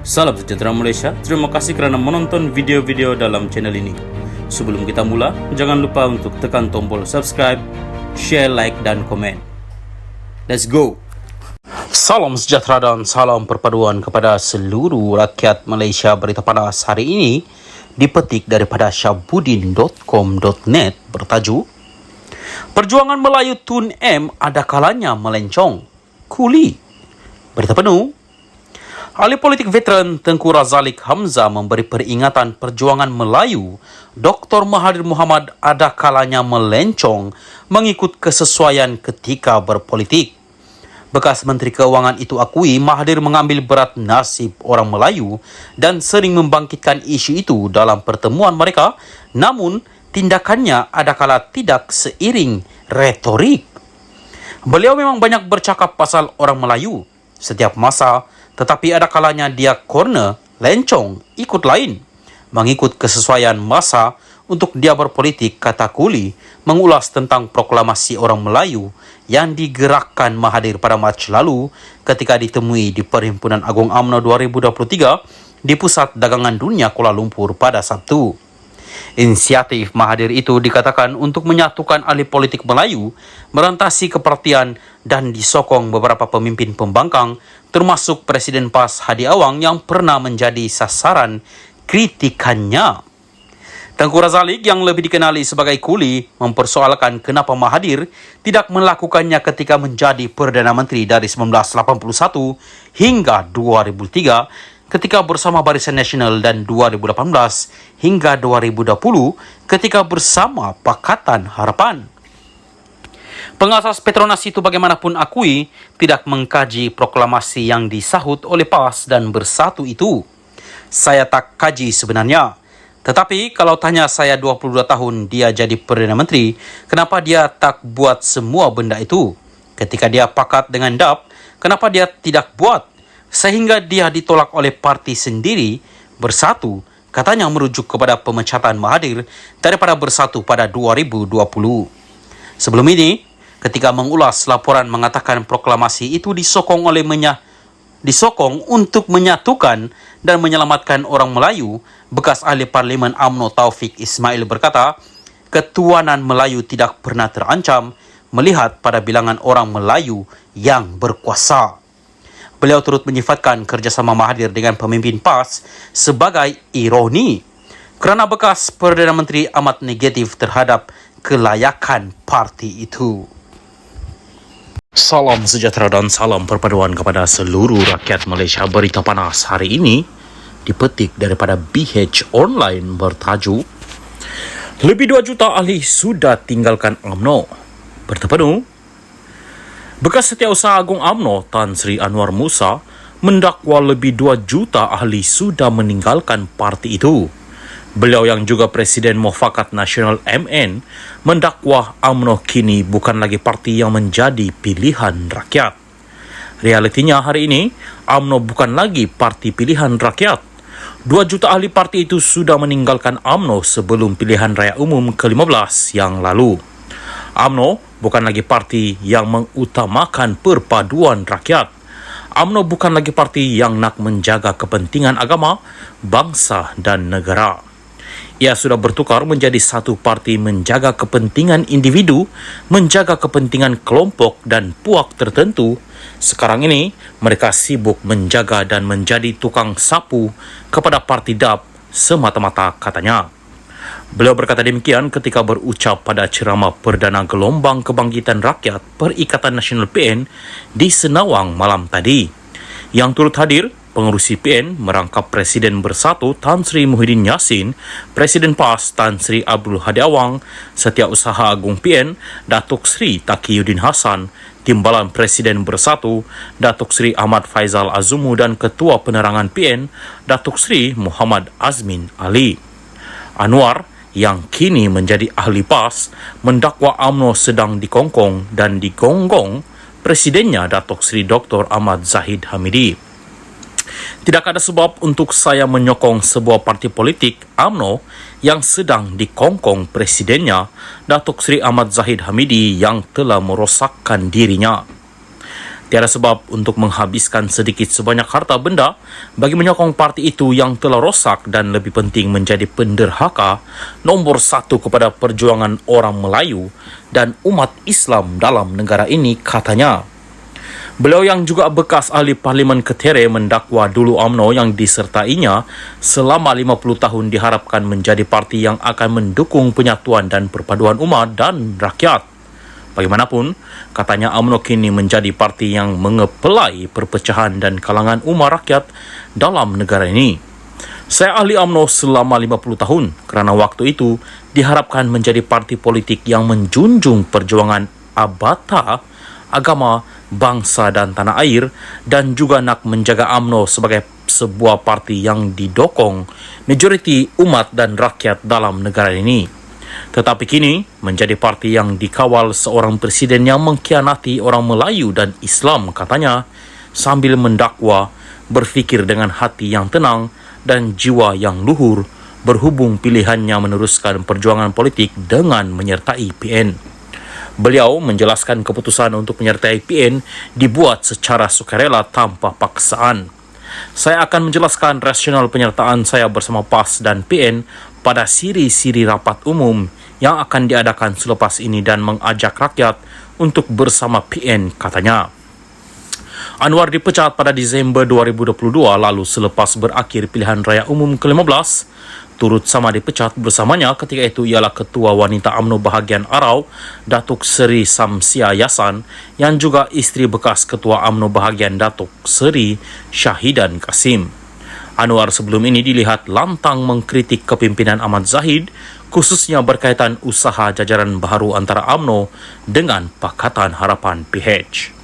Salam sejahtera Malaysia, terima kasih kerana menonton video-video dalam channel ini. Sebelum kita mula, jangan lupa untuk tekan tombol subscribe, share, like dan komen. Let's go! Salam sejahtera dan salam perpaduan kepada seluruh rakyat Malaysia. Berita panas hari ini dipetik daripada syabudin.com.net bertajuk Perjuangan Melayu Tun M ada kalanya melencong. Kuli. Berita penuh. Ahli politik veteran Tengku Razaleek Hamzah memberi peringatan perjuangan Melayu Dr. Mahathir Mohamad ada kalanya melencong mengikut kesesuaian ketika berpolitik. Bekas Menteri Keuangan itu akui Mahathir mengambil berat nasib orang Melayu dan sering membangkitkan isu itu dalam pertemuan mereka, namun tindakannya adakala tidak seiring retorik. Beliau memang banyak bercakap pasal orang Melayu setiap masa, tetapi ada kalanya dia corner, lencong, ikut lain. Mengikut kesesuaian masa untuk dia berpolitik, kata Kuli, mengulas tentang proklamasi orang Melayu yang digerakkan Mahathir pada Mac lalu ketika ditemui di Perhimpunan Agung UMNO 2023 di Pusat Dagangan Dunia Kuala Lumpur pada Sabtu. Inisiatif Mahathir itu dikatakan untuk menyatukan ahli politik Melayu, merantasi kepartian dan disokong beberapa pemimpin pembangkang termasuk Presiden PAS Hadi Awang yang pernah menjadi sasaran kritikannya. Tengku Razaleek yang lebih dikenali sebagai Kuli mempersoalkan kenapa Mahathir tidak melakukannya ketika menjadi Perdana Menteri dari 1981 hingga 2003 ketika bersama Barisan Nasional dan 2018 hingga 2020 ketika bersama Pakatan Harapan. Pengasas Petronas itu bagaimanapun akui tidak mengkaji proklamasi yang disahut oleh PAS dan Bersatu itu. Saya tak kaji sebenarnya. Tetapi kalau tanya saya 22 tahun dia jadi Perdana Menteri, kenapa dia tak buat semua benda itu? Ketika dia pakat dengan DAP, kenapa dia tidak buat? Sehingga dia ditolak oleh parti sendiri, Bersatu, katanya merujuk kepada pemecatan Mahathir daripada Bersatu pada 2020. Sebelum ini, ketika mengulas laporan mengatakan proklamasi itu disokong untuk menyatukan dan menyelamatkan orang Melayu, bekas ahli parlimen UMNO Taufik Ismail berkata, ketuanan Melayu tidak pernah terancam melihat pada bilangan orang Melayu yang berkuasa. Beliau turut menyifatkan kerjasama Mahathir dengan pemimpin PAS sebagai ironi kerana bekas Perdana Menteri amat negatif terhadap kelayakan parti itu. Salam sejahtera dan salam perpaduan kepada seluruh rakyat Malaysia. Berita panas hari ini dipetik daripada BH Online bertajuk Lebih 2 juta ahli sudah tinggalkan UMNO. Berita penuh. Bekas Setiausaha Agung UMNO Tan Sri Anwar Musa mendakwa lebih 2 juta ahli sudah meninggalkan parti itu. Beliau yang juga Presiden Mufakat Nasional MN mendakwa UMNO kini bukan lagi parti yang menjadi pilihan rakyat. Realitinya hari ini, UMNO bukan lagi parti pilihan rakyat. 2 juta ahli parti itu sudah meninggalkan UMNO sebelum pilihan raya umum ke-15 yang lalu. UMNO bukan lagi parti yang mengutamakan perpaduan rakyat. UMNO bukan lagi parti yang nak menjaga kepentingan agama, bangsa dan negara. Ia sudah bertukar menjadi satu parti menjaga kepentingan individu, menjaga kepentingan kelompok dan puak tertentu. Sekarang ini, mereka sibuk menjaga dan menjadi tukang sapu kepada parti DAP semata-mata, katanya. Beliau berkata demikian ketika berucap pada ceramah perdana gelombang kebangkitan rakyat Perikatan Nasional PN di Senawang malam tadi. Yang turut hadir, pengerusi PN merangkap Presiden Bersatu Tan Sri Muhyiddin Yassin, Presiden PAS Tan Sri Abdul Hadi Awang, Setiausaha Agung PN Datuk Sri Taqiyuddin Hassan, Timbalan Presiden Bersatu Datuk Sri Ahmad Faizal Azumu dan Ketua Penerangan PN Datuk Sri Muhammad Azmin Ali. Anwar yang kini menjadi ahli PAS mendakwa UMNO sedang dikongkong dan digonggong Presidennya Datuk Seri Dr. Ahmad Zahid Hamidi. Tidak ada sebab untuk saya menyokong sebuah parti politik UMNO yang sedang dikongkong Presidennya Datuk Seri Ahmad Zahid Hamidi yang telah merosakkan dirinya. Tiada sebab untuk menghabiskan sedikit sebanyak harta benda bagi menyokong parti itu yang telah rosak dan lebih penting menjadi penderhaka nombor satu kepada perjuangan orang Melayu dan umat Islam dalam negara ini, katanya. Beliau yang juga bekas ahli Parlimen Ketere mendakwa dulu UMNO yang disertainya selama 50 tahun diharapkan menjadi parti yang akan mendukung penyatuan dan perpaduan umat dan rakyat. Bagaimanapun, katanya UMNO kini menjadi parti yang mengepelai perpecahan dan kalangan umat rakyat dalam negara ini. Saya ahli UMNO selama 50 tahun kerana waktu itu diharapkan menjadi parti politik yang menjunjung perjuangan abata, agama, bangsa dan tanah air dan juga nak menjaga UMNO sebagai sebuah parti yang didokong majoriti umat dan rakyat dalam negara ini. Tetapi kini menjadi parti yang dikawal seorang presiden yang mengkhianati orang Melayu dan Islam, katanya, sambil mendakwa berfikir dengan hati yang tenang dan jiwa yang luhur berhubung pilihannya meneruskan perjuangan politik dengan menyertai PN. Beliau menjelaskan keputusan untuk menyertai PN dibuat secara sukarela tanpa paksaan. Saya akan menjelaskan rasional penyertaan saya bersama PAS dan PN pada siri-siri rapat umum yang akan diadakan selepas ini dan mengajak rakyat untuk bersama PN, katanya. Anwar dipecat pada Disember 2022 lalu selepas berakhir pilihan raya umum ke-15. Turut sama dipecat bersamanya ketika itu ialah Ketua Wanita UMNO Bahagian Arau, Datuk Seri Samsia Yasan, yang juga isteri bekas Ketua UMNO Bahagian Datuk Seri Syahidan Kasim. Anwar sebelum ini dilihat lantang mengkritik kepimpinan Ahmad Zahid, khususnya berkaitan usaha jajaran baharu antara UMNO dengan Pakatan Harapan PH.